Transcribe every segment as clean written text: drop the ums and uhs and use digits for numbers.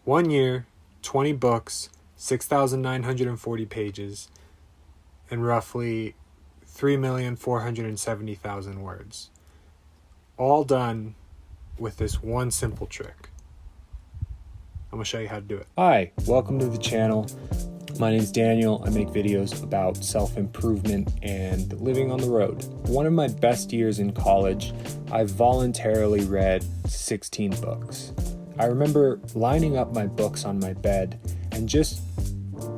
1 year, 20 books, 6,940 pages, and roughly 3,470,000 words. All done with this one simple trick. I'm going to show you how to do it. Hi, welcome to the channel. My name's Daniel. I make videos about self-improvement and living on the road. One of my best years in college, I voluntarily read 16 books. I remember lining up my books on my bed and just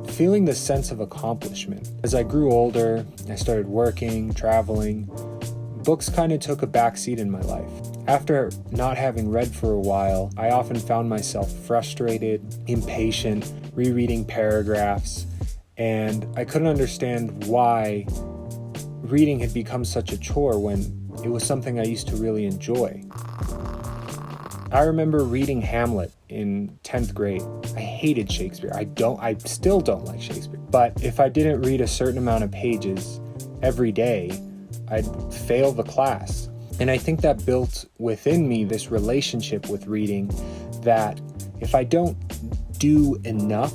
feeling the sense of accomplishment. As I grew older, I started working, traveling. Books kind of took a backseat in my life. After not having read for a while, I often found myself frustrated, impatient, rereading paragraphs, and I couldn't understand why reading had become such a chore when it was something I used to really enjoy. I remember reading Hamlet in 10th grade. I hated Shakespeare. I still don't like Shakespeare. But if I didn't read a certain amount of pages every day, I'd fail the class. And I think that built within me this relationship with reading that if I don't do enough,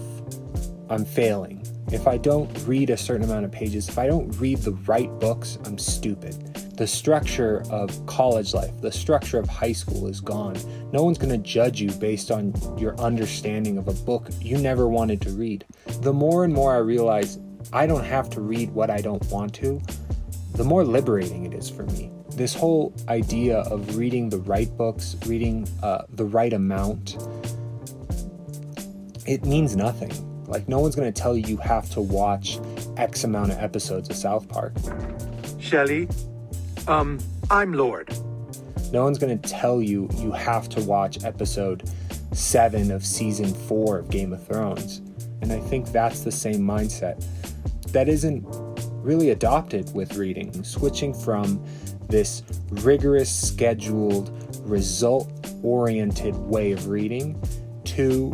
I'm failing. If I don't read a certain amount of pages, if I don't read the right books, I'm stupid. The structure of college life, the structure of high school is gone. No one's going to judge you based on your understanding of a book you never wanted to read. The more and more I realize I don't have to read what I don't want to, the more liberating it is for me. This whole idea of reading the right books, reading the right amount, it means nothing. Like, no one's going to tell you have to watch X amount of episodes of South Park. Shelley, I'm Lord. No one's going to tell you you have to watch episode 7 of season 4 of Game of Thrones. And I think that's the same mindset that isn't really adopted with reading. Switching from this rigorous, scheduled, result-oriented way of reading to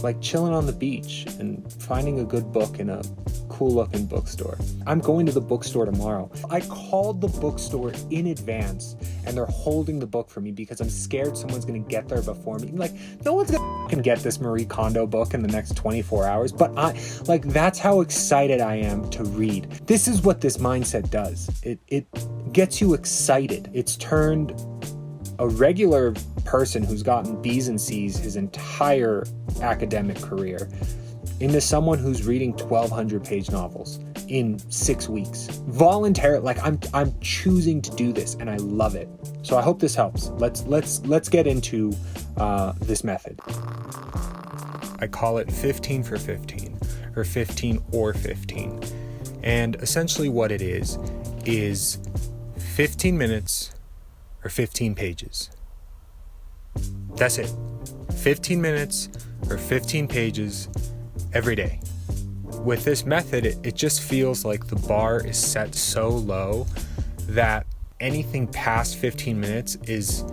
like chilling on the beach and finding a good book in a cool-looking bookstore. I'm going to the bookstore tomorrow. I called the bookstore in advance and they're holding the book for me because I'm scared someone's going to get there before me. Like, no one's going to get this Marie Kondo book in the next 24 hours, but that's how excited I am to read. This is what this mindset does. It gets you excited. It's turned a regular person who's gotten B's and C's his entire academic career into someone who's reading 1,200 page novels in 6 weeks. Voluntarily, like I'm choosing to do this and I love it. So I hope this helps. Let's get into this method. I call it 15 for 15 or 15 or 15. And essentially what it is 15 minutes or 15 pages. That's it. 15 minutes or 15 pages every day. With this method, it just feels like the bar is set so low that anything past 15 minutes is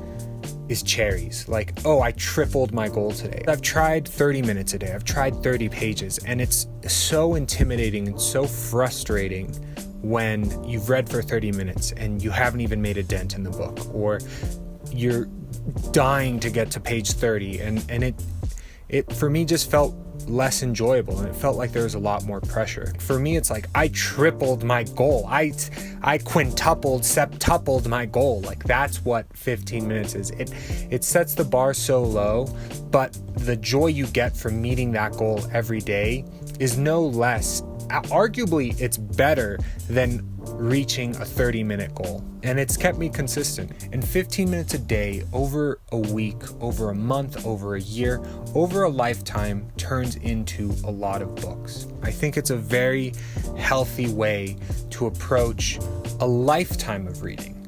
cherries. Like, oh, I tripled my goal today. I've tried 30 minutes a day. I've tried 30 pages. And it's so intimidating and so frustrating when you've read for 30 minutes and you haven't even made a dent in the book, or you're dying to get to page 30 and it for me just felt less enjoyable and it felt like there was a lot more pressure. For me, it's like I tripled my goal. I quintupled, septupled my goal. Like, that's what 15 minutes is. It sets the bar so low, but the joy you get from meeting that goal every day is no less. Arguably, it's better than reaching a 30-minute goal. And it's kept me consistent. And 15 minutes a day, over a week, over a month, over a year, over a lifetime turns into a lot of books. I think it's a very healthy way to approach a lifetime of reading.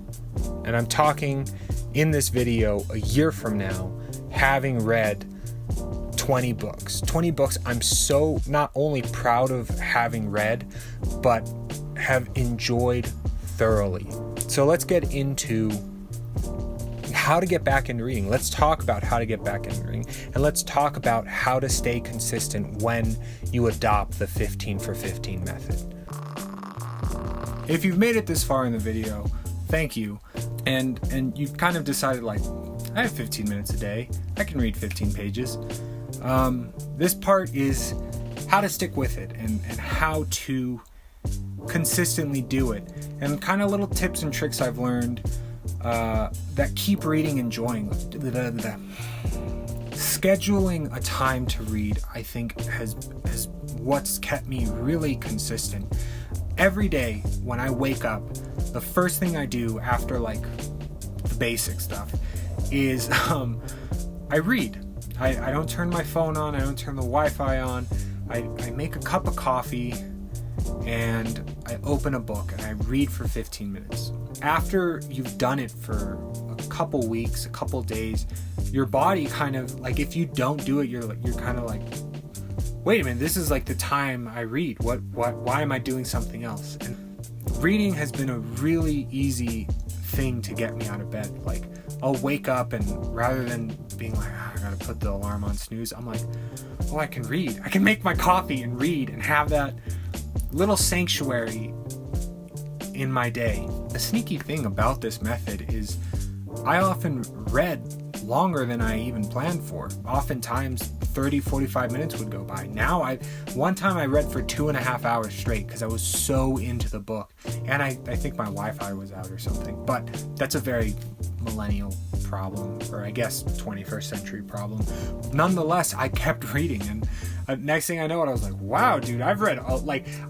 And I'm talking in this video a year from now, having read 20 books. 20 books I'm so not only proud of having read, but have enjoyed thoroughly. So let's get into how to get back into reading. Let's talk about how to get back into reading, and let's talk about how to stay consistent when you adopt the 15 for 15 method. If you've made it this far in the video, thank you. And you've kind of decided, like, I have 15 minutes a day. I can read 15 pages. This part is how to stick with it and how to consistently do it, and kind of little tips and tricks I've learned that keep reading enjoying. Scheduling a time to read, I think, has what's kept me really consistent. Every day when I wake up, the first thing I do after like the basic stuff is I read. I don't turn my phone on, I don't turn the Wi-Fi on. I make a cup of coffee and I open a book and I read for 15 minutes. After you've done it for a couple weeks, a couple days, your body kind of like, if you don't do it, you're kind of like, wait a minute, this is like the time I read. Why am I doing something else? And reading has been a really easy thing to get me out of bed. Like, I'll wake up and rather than being like, I gotta put the alarm on snooze, I'm like, oh, I can read. I can make my coffee and read and have that little sanctuary in my day. The sneaky thing about this method is I often read longer than I even planned for. Oftentimes 30-45 minutes would go by. Now one time I read for 2.5 hours straight because I was so into the book, and I think my Wi-Fi was out or something, but that's a very millennial problem, or I guess 21st century problem. Nonetheless, I kept reading, and next thing I know, I was like, wow, dude, I've read,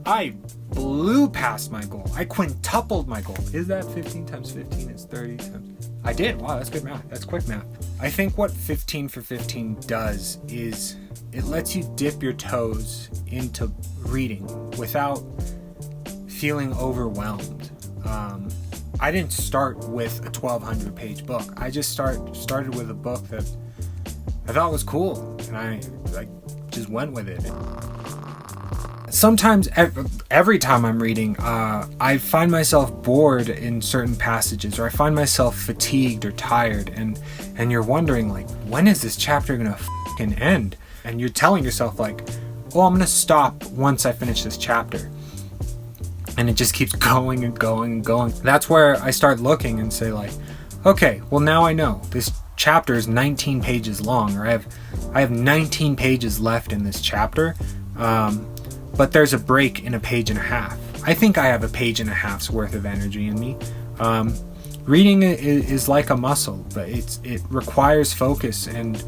I blew past my goal. I quintupled my goal. Is that 15 times 15 is 30 times? I did. Wow, that's good math. That's quick math. I think what 15 for 15 does is it lets you dip your toes into reading without feeling overwhelmed. I didn't start with a 1,200 page book. I just started with a book that I thought was cool, and I just went with it. Sometimes, every time I'm reading, I find myself bored in certain passages, or I find myself fatigued or tired, and you're wondering, like, when is this chapter gonna fucking end? And you're telling yourself, like, oh, I'm gonna stop once I finish this chapter. And it just keeps going and going and going. That's where I start looking and say, like, okay, well, now I know this chapter is 19 pages long, or I have 19 pages left in this chapter. But there's a break in a page and a half. I think I have a page and a half's worth of energy in me. Reading is like a muscle, but it requires focus, and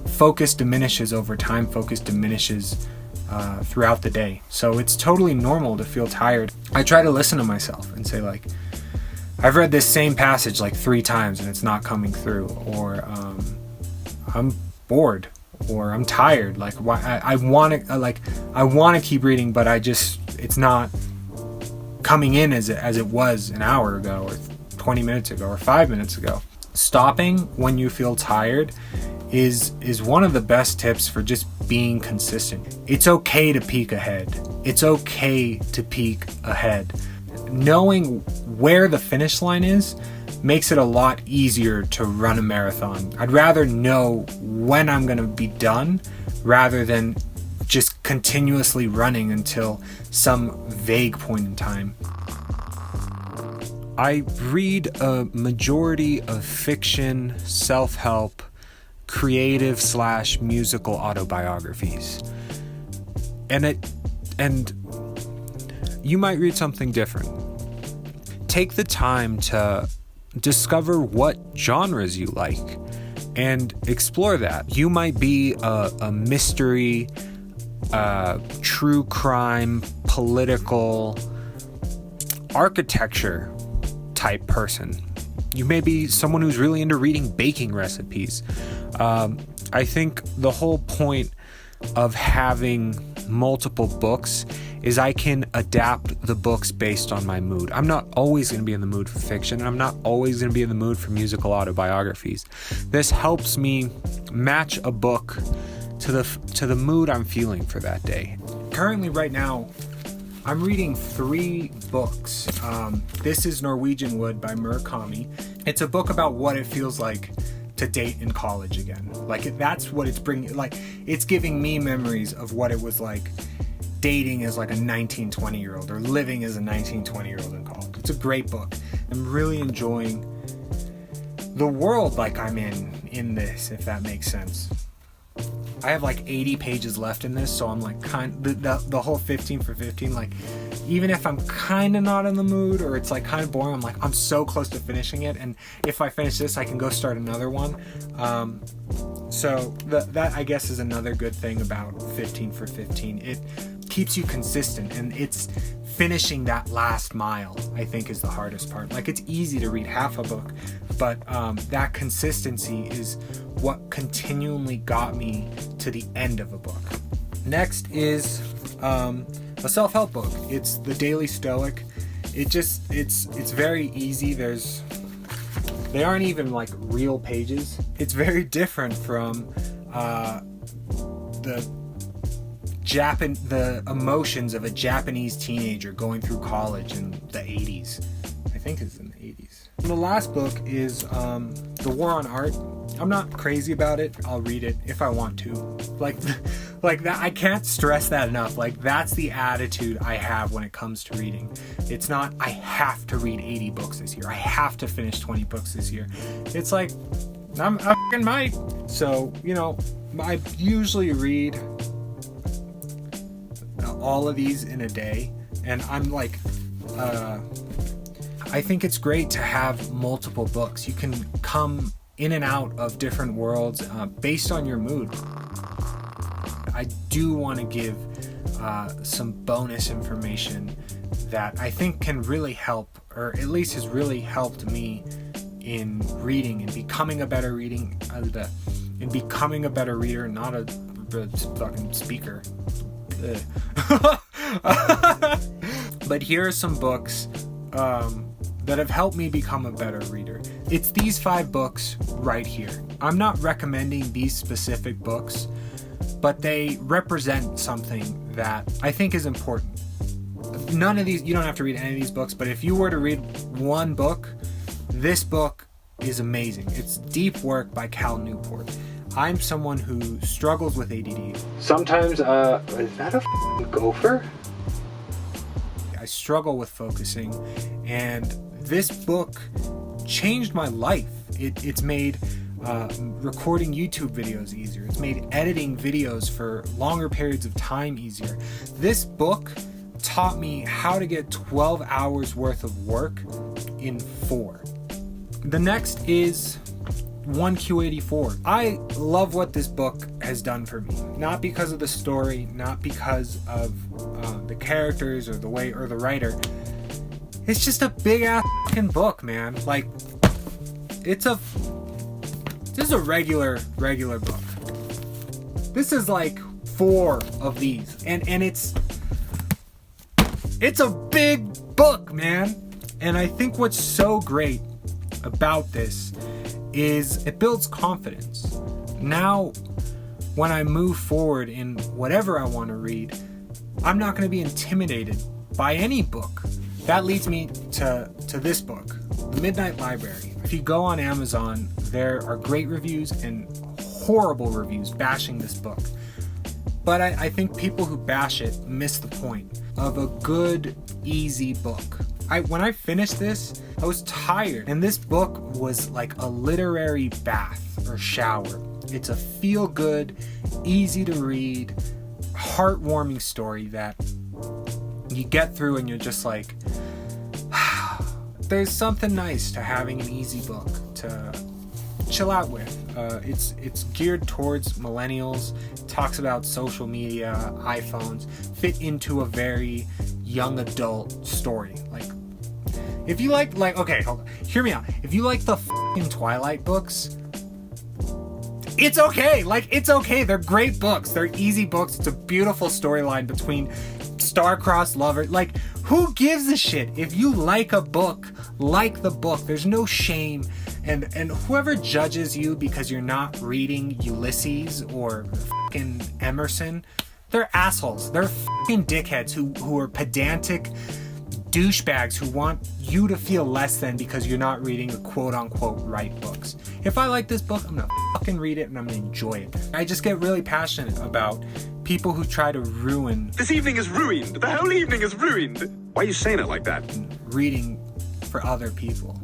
focus diminishes over time. Focus diminishes throughout the day. So it's totally normal to feel tired. I try to listen to myself and say, like, I've read this same passage like 3 times and it's not coming through, or I'm bored, or I'm tired. Like, why I want to keep reading, but it's not coming in as it was an hour ago, or 20 minutes ago, or 5 minutes ago. Stopping when you feel tired is one of the best tips for just being consistent. It's okay to peek ahead. It's okay to peek ahead. Knowing where the finish line is makes it a lot easier to run a marathon. I'd rather know when I'm going to be done rather than just continuously running until some vague point in time. I read a majority of fiction, self-help, creative/musical autobiographies. And you might read something different. Take the time to discover what genres you like and explore that. You might be a mystery, true crime, political, architecture type person. You may be someone who's really into reading baking recipes. I think the whole point of having multiple books is I can adapt the books based on my mood. I'm not always going to be in the mood for fiction, and I'm not always going to be in the mood for musical autobiographies. This helps me match a book to the mood I'm feeling for that day. Currently, right now, I'm reading 3 books. This is Norwegian Wood by Murakami. It's a book about what it feels like to date in college again. Like, that's what it's bringing. Like, it's giving me memories of what it was like dating as like a 19, 20-year-old, or living as a 19, 20-year-old in college. It's a great book. I'm really enjoying the world like I'm in this, if that makes sense. I have like 80 pages left in this, so I'm like the whole 15 for 15, like even if I'm kind of not in the mood or it's like kind of boring, I'm like, I'm so close to finishing it, and if I finish this I can go start another one. So that I guess is another good thing about 15 for 15. It keeps you consistent, and it's finishing that last mile, I think, is the hardest part. Like, it's easy to read half a book, but that consistency is what continually got me to the end of a book. Next is a self-help book. It's The Daily Stoic. It's very easy. They aren't even like real pages. It's very different from the emotions of a Japanese teenager going through college in the 80s. I think it's in the 80s. And the last book is The War on Art. I'm not crazy about it. I'll read it if I want to. Like that, I can't stress that enough. Like, that's the attitude I have when it comes to reading. It's not, I have to read 80 books this year. I have to finish 20 books this year. It's like, I fucking might. So, I usually read all of these in a day, and I'm like, I think it's great to have multiple books. You can come in and out of different worlds based on your mood. I do want to give some bonus information that I think can really help, or at least has really helped me in reading and becoming a better reader, not a fucking speaker. But here are some books that have helped me become a better reader. It's these 5 books right here. I'm not recommending these specific books, but they represent something that I think is important. None of these, you don't have to read any of these books, but if you were to read one book, this book is amazing. It's Deep Work by Newport. I'm someone who struggles with ADD. Sometimes, is that a f***ing gopher? I struggle with focusing, and this book changed my life. It's made recording YouTube videos easier. It's made editing videos for longer periods of time easier. This book taught me how to get 12 hours worth of work in 4. The next is 1Q84. I love what this book has done for me. Not because of the story, not because of the characters or the way or the writer. It's just a big ass fucking book, man. Like, this is a regular book. This is like 4 of these, and it's a big book, man. And I think what's so great about this is it builds confidence. Now, when I move forward in whatever I want to read, I'm not going to be intimidated by any book. That leads me to this book, The Midnight Library. If you go on Amazon, there are great reviews and horrible reviews bashing this book. But I think people who bash it miss the point of a good, easy book. When I finished this, I was tired, and this book was like a literary bath or shower. It's a feel-good, easy to read, heartwarming story that you get through and you're just like, there's something nice to having an easy book to chill out with. It's geared towards millennials. It talks about social media, iPhones, fit into a very young adult story. Like, if you okay, hold on, hear me out. If you like the fucking Twilight books, it's okay. It's okay. They're great books. They're easy books. It's a beautiful storyline between star-crossed lovers. Like, who gives a shit? If you like a book, like the book. There's no shame. And whoever judges you because you're not reading Ulysses or fucking Emerson, they're assholes. They're fucking dickheads who are pedantic douchebags who want you to feel less than because you're not reading the quote-unquote right books. If I like this book, I'm gonna fucking read it and I'm gonna enjoy it. I just get really passionate about people who try to ruin... This evening is ruined. The whole evening is ruined. Why are you saying it like that? ...reading for other people.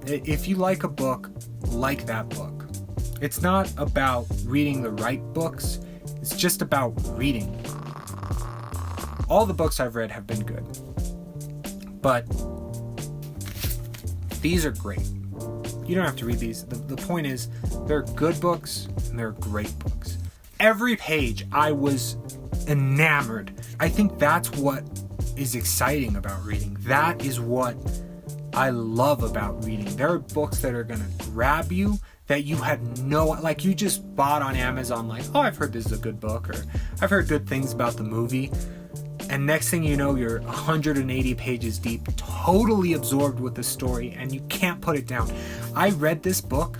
If you like a book, like that book. It's not about reading the right books. It's just about reading. All the books I've read have been good. But these are great. You don't have to read these. The point is, they're good books and they're great books. Every page I was enamored. I think that's what is exciting about reading. That is what I love about reading. There are books that are going to grab you that you had like you just bought on Amazon, like, oh, I've heard this is a good book, or I've heard good things about the movie. And next thing you know, you're 180 pages deep, totally absorbed with the story, and you can't put it down. I read this book,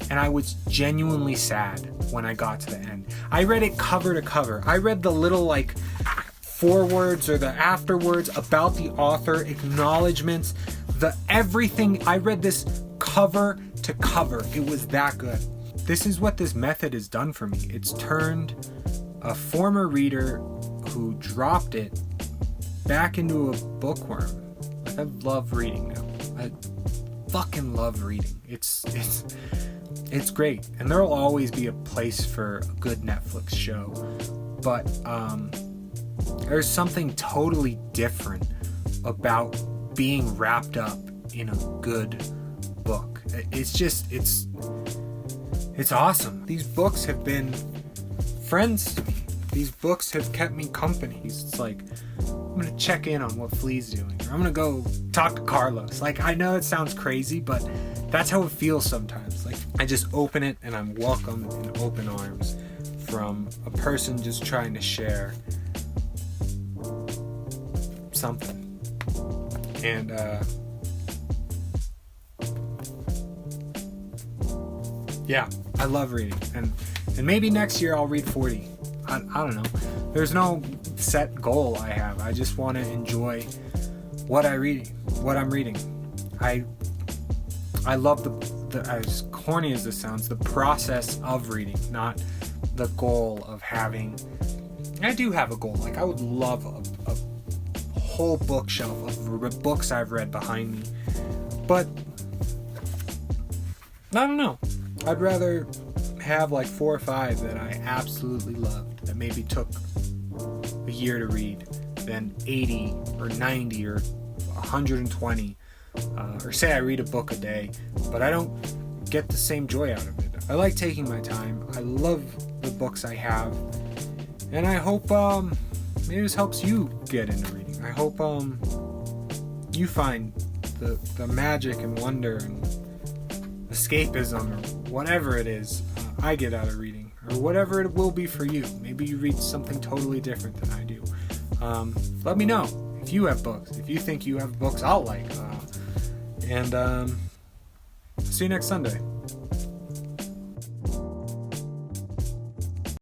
and I was genuinely sad when I got to the end. I read it cover to cover. I read the little, like, forewords or the afterwords about the author, acknowledgments, the everything. I read this cover to cover. It was that good. This is what this method has done for me. It's turned former reader who dropped it back into a bookworm. Like, I love reading now. I fucking love reading. It's great, and there'll always be a place for a good Netflix show, but there's something totally different about being wrapped up in a good book. It's awesome. These books have been friends to me. These books have kept me company. It's like, I'm going to check in on what Flea's doing, or I'm going to go talk to Carlos. Like, I know it sounds crazy, but that's how it feels sometimes. Like, I just open it and I'm welcomed in open arms from a person just trying to share something. And yeah, I love reading, and maybe next year I'll read 40. I don't know. There's no set goal I have. I just want to enjoy what I'm reading. I love the as corny as this sounds, the process of reading, not the goal of having. I do have a goal. Like, I would love a whole bookshelf of books I've read behind me, but I don't know. I'd rather have like 4 or 5 that I absolutely loved, that maybe took a year to read, than 80 or 90 or 120, or say I read a book a day, but I don't get the same joy out of it. I like taking my time. I love the books I have, and I hope maybe this helps you get into reading. I hope you find the magic and wonder and escapism, or whatever it is I get out of reading, or whatever it will be for you. Maybe you read something totally different than I do. Let me know if you have books, if you think you have books I'll like, and see you next Sunday.